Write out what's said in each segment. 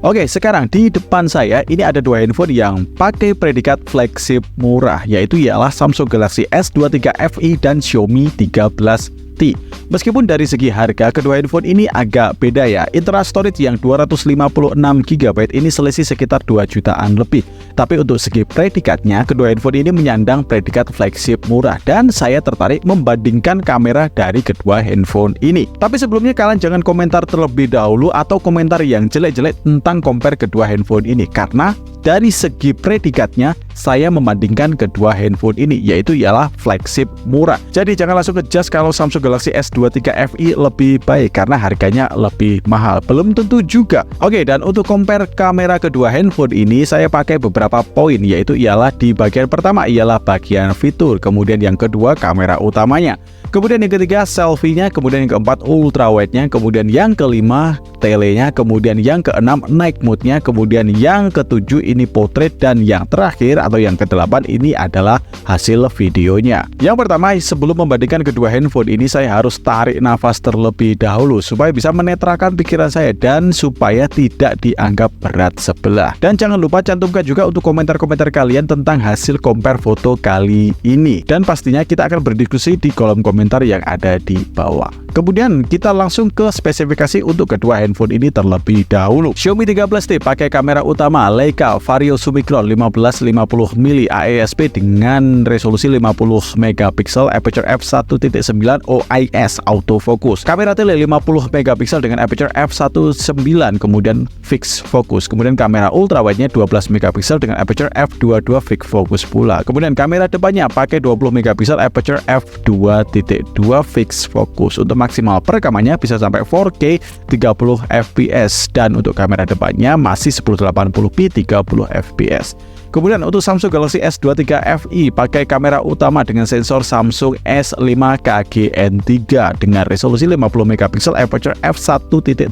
Oke, sekarang di depan saya ini ada dua handphone yang pakai predikat flagship murah, yaitu ialah Samsung Galaxy S23 FE dan Xiaomi 13T. Meskipun dari segi harga kedua handphone ini agak beda ya. Internal storage yang 256GB ini selisih sekitar 2 jutaan lebih. Tapi untuk segi predikatnya kedua handphone ini menyandang predikat flagship murah dan saya tertarik membandingkan kamera dari kedua handphone ini. Tapi sebelumnya kalian jangan komentar terlebih dahulu atau komentar yang jelek-jelek tentang compare kedua handphone ini, karena dari segi predikatnya saya membandingkan kedua handphone ini, yaitu ialah flagship murah. Jadi jangan langsung ngejudge kalau Samsung Galaxy S23 FE lebih baik karena harganya lebih mahal. Belum tentu juga. Oke, dan untuk compare kamera kedua handphone ini saya pakai beberapa poin, yaitu ialah di bagian pertama ialah bagian fitur, kemudian yang kedua kamera utamanya, kemudian yang ketiga selfie-nya, kemudian yang keempat ultrawide-nya, kemudian yang kelima tele-nya, kemudian yang keenam night mode-nya, kemudian yang ketujuh ini portrait, dan yang terakhir atau yang kedelapan ini adalah hasil videonya. Yang pertama, sebelum membandingkan kedua handphone ini saya harus tarik nafas terlebih dahulu supaya bisa menetralkan pikiran saya dan supaya tidak dianggap berat sebelah. Dan jangan lupa cantumkan juga untuk komentar-komentar kalian tentang hasil compare foto kali ini, dan pastinya kita akan berdiskusi di kolom komentar yang ada di bawah. Kemudian kita langsung ke spesifikasi untuk kedua handphone ini terlebih dahulu. Xiaomi 13T pakai kamera utama Leica Vario Summicron 1550mm AESP dengan resolusi 50MP, aperture f1.9 OIS autofocus. Kamera tele 50MP dengan aperture f1.9 kemudian fixed focus. Kemudian kamera ultrawide-nya 12MP dengan aperture f2.2 fixed focus pula. Kemudian kamera depannya pakai 20MP aperture f2.2 fixed focus. Untuk maksimal perekamannya bisa sampai 4K 30fps, dan untuk kamera depannya masih 1080p 30fps. Kemudian untuk Samsung Galaxy S23 FE pakai kamera utama dengan sensor Samsung S5 KGN3 dengan resolusi 50MP, aperture f1.8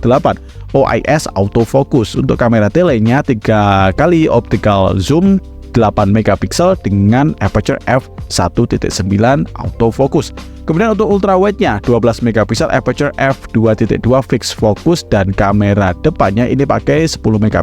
OIS autofocus. Untuk kamera telenya 3 kali optical zoom 8MP dengan aperture f1.9 autofocus. Kemudian untuk ultrawide-nya 12MP, aperture f2.2 fixed focus, dan kamera depannya ini pakai 10MP,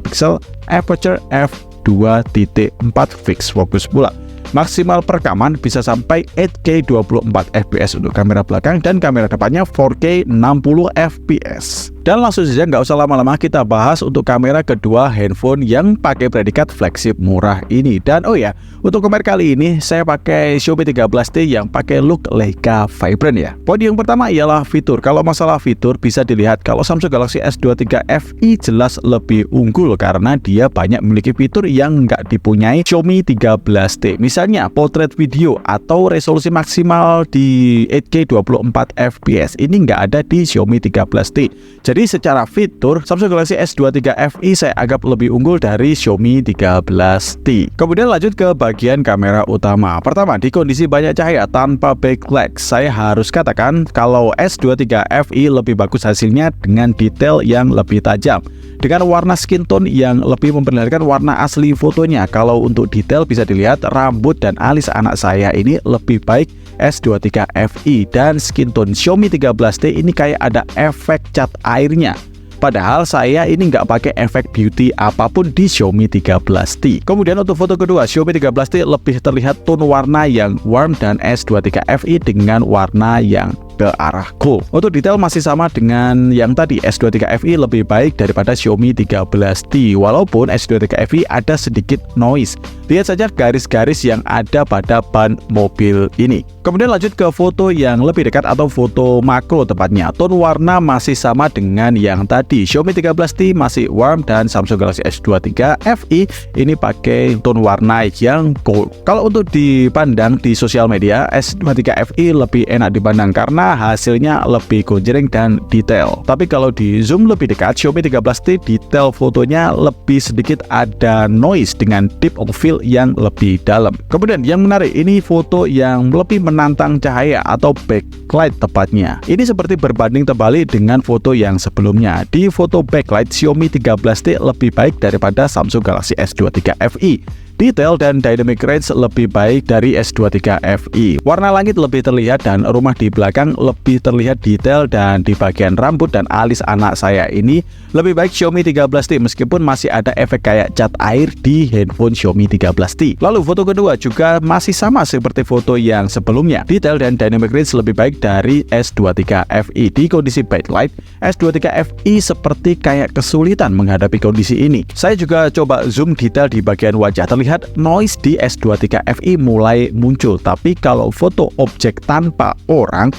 aperture f2.4 fixed focus pula. Maksimal perekaman bisa sampai 8K 24fps untuk kamera belakang, dan kamera depannya 4K 60fps. Dan langsung saja nggak usah lama-lama kita bahas untuk kamera kedua handphone yang pakai predikat flagship murah ini. Dan oh ya, untuk compare kali ini saya pakai Xiaomi 13T yang pakai look Leica Vibrant ya. Poin yang pertama ialah fitur. Kalau masalah fitur bisa dilihat kalau Samsung Galaxy S23 FE jelas lebih unggul karena dia banyak memiliki fitur yang nggak dipunyai Xiaomi 13T. Misalnya portrait video atau resolusi maksimal di 8K 24fps ini nggak ada di Xiaomi 13T. Jadi secara fitur Samsung Galaxy S23 FE saya anggap lebih unggul dari Xiaomi 13T. Kemudian lanjut ke bagian kamera utama. Pertama, di kondisi banyak cahaya tanpa backlight, saya harus katakan kalau S23 FE lebih bagus hasilnya dengan detail yang lebih tajam, dengan warna skin tone yang lebih memperlihatkan warna asli fotonya. Kalau untuk detail bisa dilihat rambut dan alis anak saya ini lebih baik S23 FE, dan skin tone Xiaomi 13T ini kayak ada efek cat airnya. Padahal saya ini nggak pakai efek beauty apapun di Xiaomi 13T. Kemudian untuk foto kedua, Xiaomi 13T lebih terlihat tone warna yang warm dan S23 FE dengan warna yang ke arah cool. Untuk detail masih sama dengan yang tadi, S23 FE lebih baik daripada Xiaomi 13T, walaupun S23 FE ada sedikit noise. Lihat saja garis-garis yang ada pada ban mobil ini. Kemudian lanjut ke foto yang lebih dekat atau foto makro tepatnya. Tone warna masih sama dengan yang tadi. Xiaomi 13T masih warm dan Samsung Galaxy S23 FE ini pakai tone warna yang cool. Kalau untuk dipandang di sosial media, S23 FE lebih enak dipandang karena hasilnya lebih gonjreng dan detail. Tapi kalau di zoom lebih dekat, Xiaomi 13T detail fotonya lebih sedikit ada noise dengan deep of field yang lebih dalam. Kemudian yang menarik ini foto yang lebih menantang cahaya atau backlight tepatnya. Ini seperti berbanding terbalik dengan foto yang sebelumnya. Di foto backlight Xiaomi 13T lebih baik daripada Samsung Galaxy S23 FE. Detail dan dynamic range lebih baik dari S23 FE. Warna langit lebih terlihat dan rumah di belakang lebih terlihat detail, dan di bagian rambut dan alis anak saya ini lebih baik Xiaomi 13T meskipun masih ada efek kayak cat air di handphone Xiaomi 13T. Lalu foto kedua juga masih sama seperti foto yang sebelumnya. Detail dan dynamic range lebih baik dari S23 FE. Di kondisi backlight, S23 FE seperti kayak kesulitan menghadapi kondisi ini. Saya juga coba zoom detail di bagian wajah. Terlihat noise di S23 FE mulai muncul, tapi kalau foto objek tanpa orang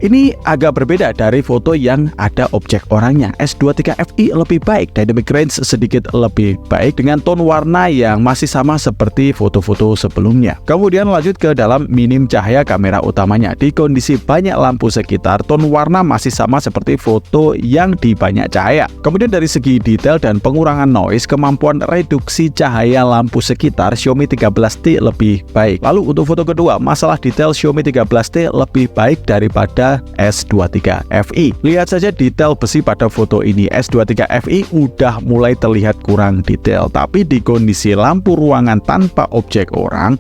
ini agak berbeda dari foto yang ada objek orangnya. S23 FE lebih baik, dynamic range sedikit lebih baik dengan tone warna yang masih sama seperti foto-foto sebelumnya. Kemudian lanjut ke dalam minim cahaya kamera utamanya. Di kondisi banyak lampu sekitar, tone warna masih sama seperti foto yang di banyak cahaya. Kemudian dari segi detail dan pengurangan noise, kemampuan reduksi cahaya lampu sekitar Xiaomi 13T lebih baik. Lalu untuk foto kedua, masalah detail Xiaomi 13T lebih baik daripada S23 FE. Lihat saja detail besi pada foto ini. S23 FE udah mulai terlihat kurang detail, tapi di kondisi lampu ruangan tanpa objek orang,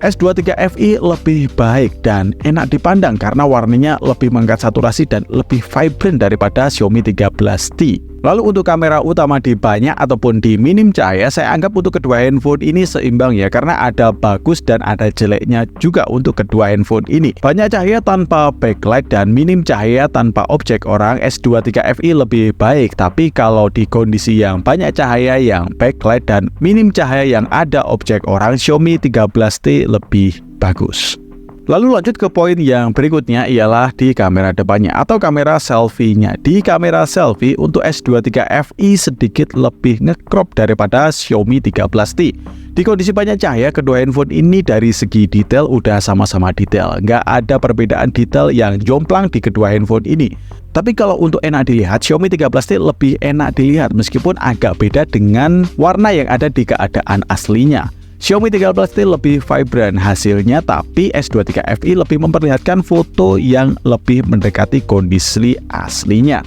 S23 FE lebih baik dan enak dipandang karena warnanya lebih mengangkat saturasi dan lebih vibrant daripada Xiaomi 13T. Lalu untuk kamera utama di banyak ataupun di minim cahaya, saya anggap untuk kedua handphone ini seimbang ya, karena ada bagus dan ada jeleknya juga untuk kedua handphone ini. Banyak cahaya tanpa backlight dan minim cahaya tanpa objek orang, S23 FE lebih baik, tapi kalau di kondisi yang banyak cahaya yang backlight dan minim cahaya yang ada objek orang, Xiaomi 13T lebih bagus. Lalu lanjut ke poin yang berikutnya ialah di kamera depannya atau kamera selfie-nya. Di kamera selfie untuk S23 FE sedikit lebih nge-crop daripada Xiaomi 13T. Di kondisi banyak cahaya, kedua handphone ini dari segi detail udah sama-sama detail. Nggak ada perbedaan detail yang jomplang di kedua handphone ini. Tapi kalau untuk enak dilihat, Xiaomi 13T lebih enak dilihat meskipun agak beda dengan warna yang ada di keadaan aslinya. Xiaomi 13T lebih vibrant hasilnya, tapi S23 FE lebih memperlihatkan foto yang lebih mendekati kondisi aslinya.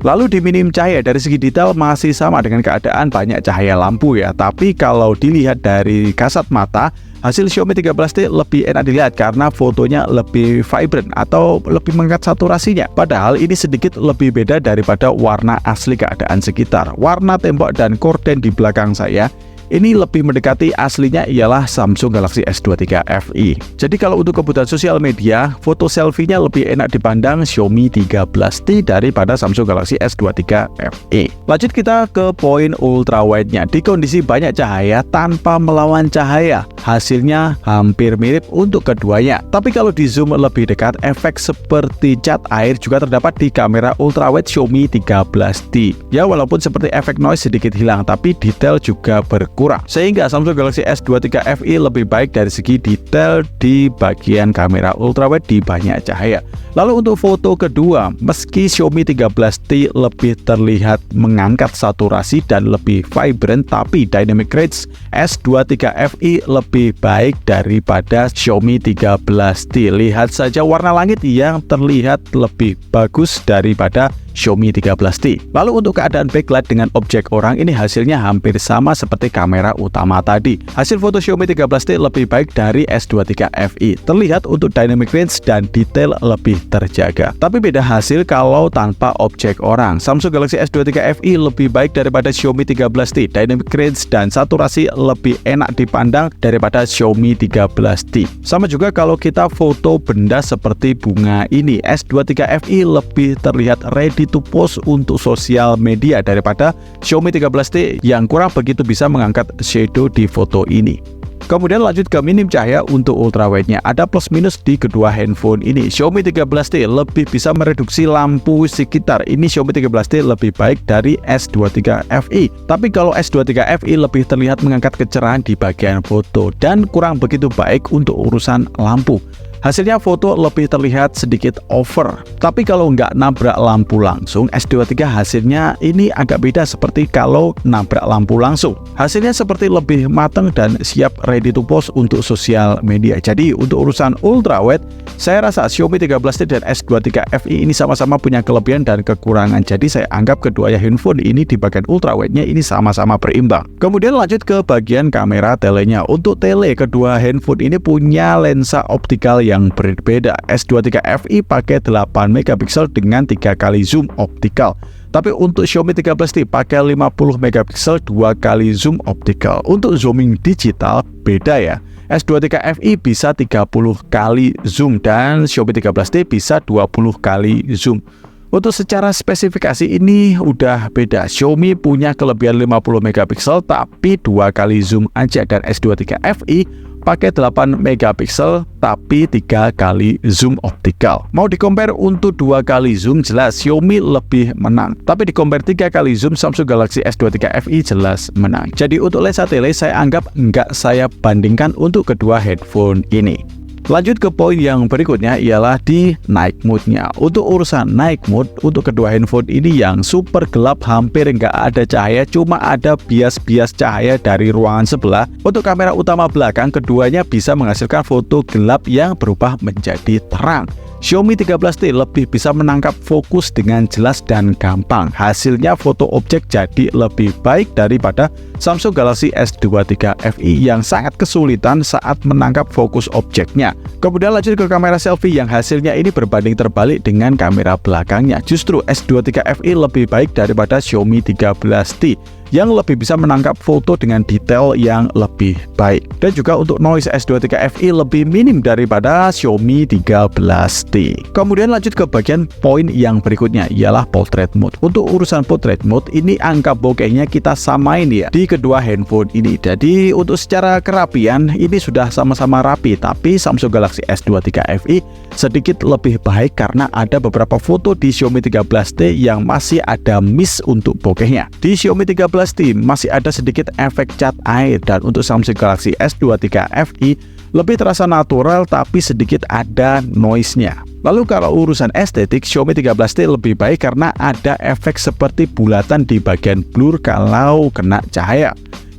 Lalu di minim cahaya, dari segi detail masih sama dengan keadaan banyak cahaya lampu ya, tapi kalau dilihat dari kasat mata, hasil Xiaomi 13T lebih enak dilihat karena fotonya lebih vibrant atau lebih mengangkat saturasinya. Padahal ini sedikit lebih beda daripada warna asli keadaan sekitar. Warna tembok dan korden di belakang saya ini lebih mendekati aslinya ialah Samsung Galaxy S23 FE. Jadi kalau untuk kebutuhan sosial media, foto selfie-nya lebih enak dipandang Xiaomi 13T daripada Samsung Galaxy S23 FE. Lanjut kita ke poin ultrawide-nya. Di kondisi banyak cahaya tanpa melawan cahaya, hasilnya hampir mirip untuk keduanya. Tapi kalau di zoom lebih dekat, efek seperti cat air juga terdapat di kamera ultrawide Xiaomi 13T. Ya, walaupun seperti efek noise sedikit hilang, tapi detail juga berkurang. Sehingga Samsung Galaxy S23 FE lebih baik dari segi detail di bagian kamera ultrawide di banyak cahaya. Lalu untuk foto kedua, meski Xiaomi 13T lebih terlihat mengangkat saturasi dan lebih vibrant, tapi dynamic range S23 FE lebih baik daripada Xiaomi 13T. Lihat saja warna langit yang terlihat lebih bagus daripada Xiaomi 13T. Lalu untuk keadaan backlight dengan objek orang, ini hasilnya hampir sama seperti kamera utama tadi. Hasil foto Xiaomi 13T lebih baik dari S23 FE. Terlihat untuk dynamic range dan detail lebih terjaga. Tapi beda hasil kalau tanpa objek orang. Samsung Galaxy S23 FE lebih baik daripada Xiaomi 13T. Dynamic range dan saturasi lebih enak dipandang daripada Xiaomi 13T. Sama juga kalau kita foto benda seperti bunga ini, S23 FE lebih terlihat ready to post untuk sosial media daripada Xiaomi 13T yang kurang begitu bisa mengangkat shadow di foto ini. Kemudian lanjut ke minim cahaya untuk ultrawide-nya. Ada plus minus di kedua handphone ini. Xiaomi 13T lebih bisa mereduksi lampu sekitar. Ini Xiaomi 13T lebih baik dari S23 FE. Tapi kalau S23 FE lebih terlihat mengangkat kecerahan di bagian foto dan kurang begitu baik untuk urusan lampu. Hasilnya foto lebih terlihat sedikit over. Tapi kalau nggak nabrak lampu langsung, S23 hasilnya ini agak beda seperti kalau nabrak lampu langsung. Hasilnya seperti lebih matang dan siap ready to post untuk sosial media. Jadi untuk urusan ultrawide, saya rasa Xiaomi 13T dan S23 FE ini sama-sama punya kelebihan dan kekurangan. Jadi saya anggap kedua handphone ini di bagian ultrawide-nya ini sama-sama berimbang. Kemudian lanjut ke bagian kamera telenya. Untuk tele, kedua handphone ini punya lensa optikal yang berbeda. S23 FE pakai 8 megapiksel dengan 3 kali zoom optikal. Tapi untuk Xiaomi 13T pakai 50 megapiksel 2 kali zoom optikal. Untuk zooming digital beda ya. S23 FE bisa 30 kali zoom dan Xiaomi 13T bisa 20 kali zoom. Untuk secara spesifikasi ini udah beda. Xiaomi punya kelebihan 50 megapiksel tapi 2 kali zoom aja, dan S23 FE pakai 8 megapiksel tapi 3 kali zoom optikal. Mau di-compare untuk 2 kali zoom, jelas Xiaomi lebih menang. Tapi di-compare 3 kali zoom, Samsung Galaxy S23 FE jelas menang. Jadi untuk lensa tele saya anggap nggak saya bandingkan untuk kedua headphone ini. Lanjut ke poin yang berikutnya ialah di night mode-nya. Untuk urusan night mode, untuk kedua handphone ini yang super gelap, hampir nggak ada cahaya, cuma ada bias-bias cahaya dari ruangan sebelah. Untuk kamera utama belakang, keduanya bisa menghasilkan foto gelap yang berubah menjadi terang. Xiaomi 13T lebih bisa menangkap fokus dengan jelas dan gampang. Hasilnya foto objek jadi lebih baik daripada Samsung Galaxy S23 FE yang sangat kesulitan saat menangkap fokus objeknya. Kemudian lanjut ke kamera selfie yang hasilnya ini berbanding terbalik dengan kamera belakangnya. Justru S23 FE lebih baik daripada Xiaomi 13T yang lebih bisa menangkap foto dengan detail yang lebih baik. Dan juga untuk noise, S23 FE lebih minim daripada Xiaomi 13T. Kemudian lanjut ke bagian poin yang berikutnya ialah portrait mode. Untuk urusan portrait mode ini angka bokehnya kita samain ya di kedua handphone ini. Jadi untuk secara kerapian ini sudah sama-sama rapi, tapi Samsung Galaxy S23 FE sedikit lebih baik karena ada beberapa foto di Xiaomi 13T yang masih ada miss untuk bokehnya. Di Xiaomi 13T masih ada sedikit efek cat air, dan untuk Samsung Galaxy S23 FE lebih terasa natural tapi sedikit ada noise-nya. Lalu kalau urusan estetik, Xiaomi 13T lebih baik karena ada efek seperti bulatan di bagian blur kalau kena cahaya.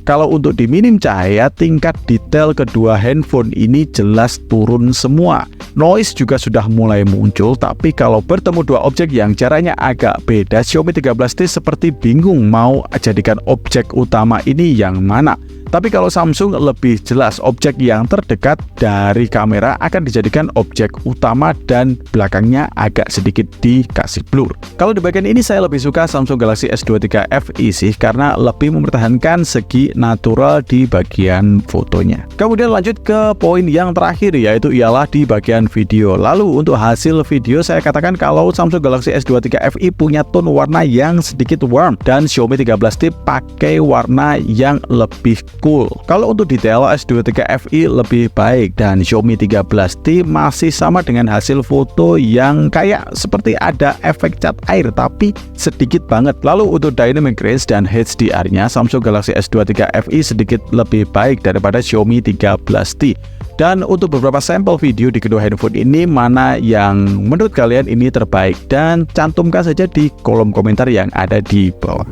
Kalau untuk di minim cahaya, tingkat detail kedua handphone ini jelas turun semua. Noise juga sudah mulai muncul, tapi kalau bertemu dua objek yang jaraknya agak beda, Xiaomi 13T seperti bingung mau jadikan objek utama ini yang mana. Tapi kalau Samsung lebih jelas, objek yang terdekat dari kamera akan dijadikan objek utama dan belakangnya agak sedikit dikasih blur. Kalau di bagian ini saya lebih suka Samsung Galaxy S23 FE sih, karena lebih mempertahankan segi natural di bagian fotonya. Kemudian lanjut ke poin yang terakhir, yaitu ialah di bagian video. Lalu untuk hasil video saya katakan kalau Samsung Galaxy S23 FE punya tone warna yang sedikit warm dan Xiaomi 13T pakai warna yang lebih cool. Kalau untuk detail, S23 FE lebih baik dan Xiaomi 13T masih sama dengan hasil foto yang kayak seperti ada efek cat air tapi sedikit banget. Lalu untuk dynamic range dan HDR-nya, Samsung Galaxy S23 FE sedikit lebih baik daripada Xiaomi 13T. Dan untuk beberapa sampel video di kedua handphone ini, mana yang menurut kalian ini terbaik? Dan cantumkan saja di kolom komentar yang ada di bawah.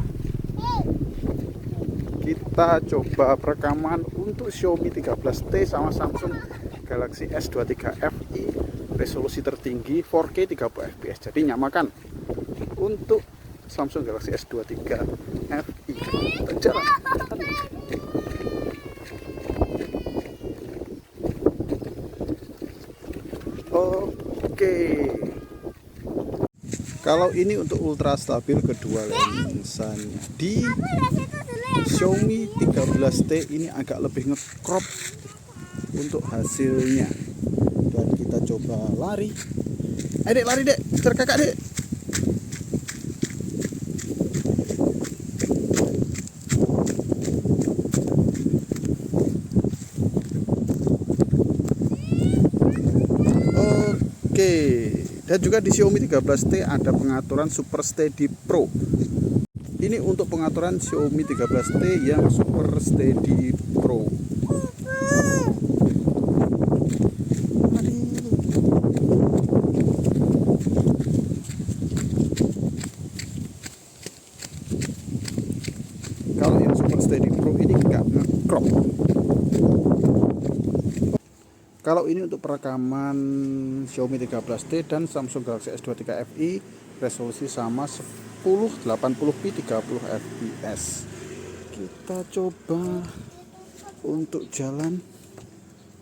Kita coba perekaman untuk Xiaomi 13T sama Samsung Galaxy S23 FE, resolusi tertinggi 4K 30 fps. Jadi nyamakan untuk Samsung Galaxy S23 FE. Kita jalan. Oke. Kalau ini untuk ultra stabil kedua lensanya. Di Xiaomi 13T ini agak lebih nge-crop untuk hasilnya. Dan kita coba lari. Ayo dek, lari dek, kejar kakak dek. Oke. Dan juga di Xiaomi 13T ada pengaturan Super Steady Pro. Ini untuk pengaturan Xiaomi 13T yang Super Steady Pro. Steady Pro ini nggak nge-crop. Kalau ini untuk perekaman Xiaomi 13T dan Samsung Galaxy S23 FE, resolusi sama 1080p 30 fps. Kita coba untuk jalan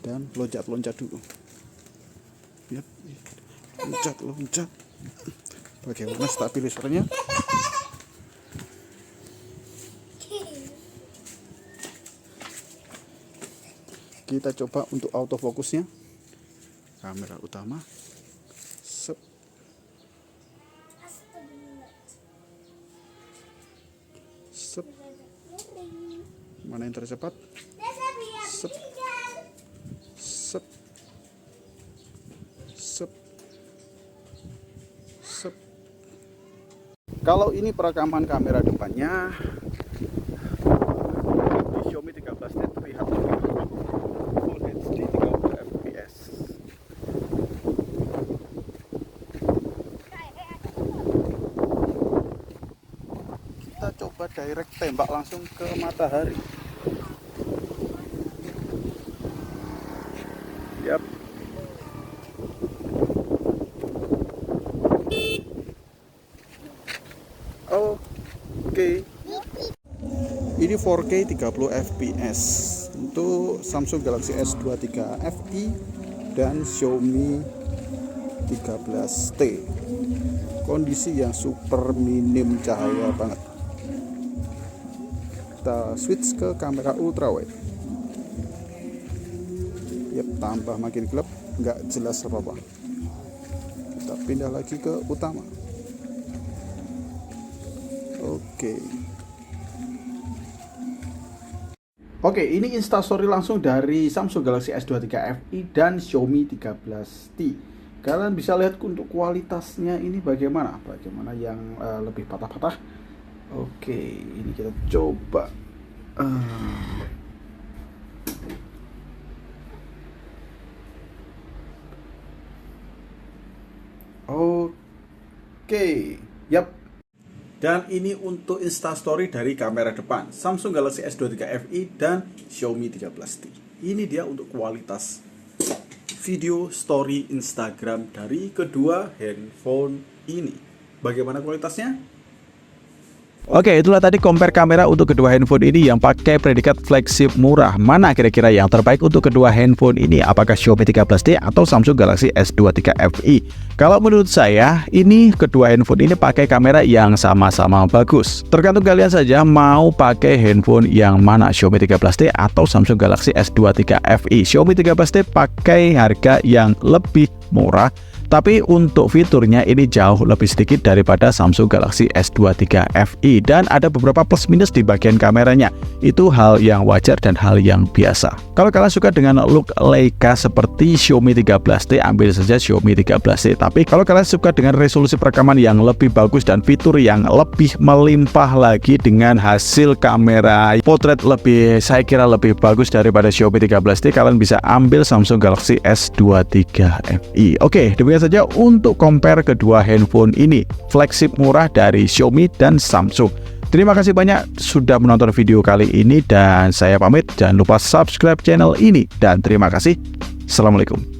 dan loncat-loncat dulu. Lihat, loncat. Bagaimana stabilisernya? Kita coba untuk autofokusnya. Kamera utama. Sep. Sep. Mana yang tercepat? Sep. Sep. Sep. Sep. Kalau ini perekaman kamera depannya di Xiaomi 13T terlihat Full HD 30 fps. Kita coba direct tembak langsung ke matahari. Yap. Oke. Ini 4K 30 fps untuk Samsung Galaxy S23 FE dan Xiaomi 13T. Kondisi yang super minim cahaya banget. Kita switch ke kamera ultrawide. Yap, tambah makin gelap, nggak jelas apa-apa. Kita pindah lagi ke utama. Oke, ini instastory langsung dari Samsung Galaxy S23 FE dan Xiaomi 13T. Kalian bisa lihat untuk kualitasnya ini bagaimana yang lebih patah-patah. Oke, ini kita coba. Oke, yap. Dan ini untuk instastory dari kamera depan Samsung Galaxy S23 FE dan Xiaomi 13T. Ini dia untuk kualitas video story Instagram dari kedua handphone ini. Bagaimana kualitasnya? Oke, itulah tadi compare kamera untuk kedua handphone ini yang pakai predikat flagship murah. Mana kira-kira yang terbaik untuk kedua handphone ini? Apakah Xiaomi 13T atau Samsung Galaxy S23 FE? Kalau menurut saya, ini kedua handphone ini pakai kamera yang sama-sama bagus. Tergantung kalian saja mau pakai handphone yang mana, Xiaomi 13T atau Samsung Galaxy S23 FE. Xiaomi 13T pakai harga yang lebih murah, tapi untuk fiturnya ini jauh lebih sedikit daripada Samsung Galaxy S23 FE dan ada beberapa plus minus di bagian kameranya. Itu hal yang wajar dan hal yang biasa. Kalau kalian suka dengan look Leica seperti Xiaomi 13T, ambil saja Xiaomi 13T. Tapi kalau kalian suka dengan resolusi perekaman yang lebih bagus dan fitur yang lebih melimpah lagi dengan hasil kamera potret lebih, saya kira lebih bagus daripada Xiaomi 13T, kalian bisa ambil Samsung Galaxy S23 FE. Oke, demikian saja untuk compare kedua handphone ini, flagship murah dari Xiaomi dan Samsung. Terima kasih banyak sudah menonton video kali ini dan saya pamit. Jangan lupa subscribe channel ini dan terima kasih. Assalamualaikum.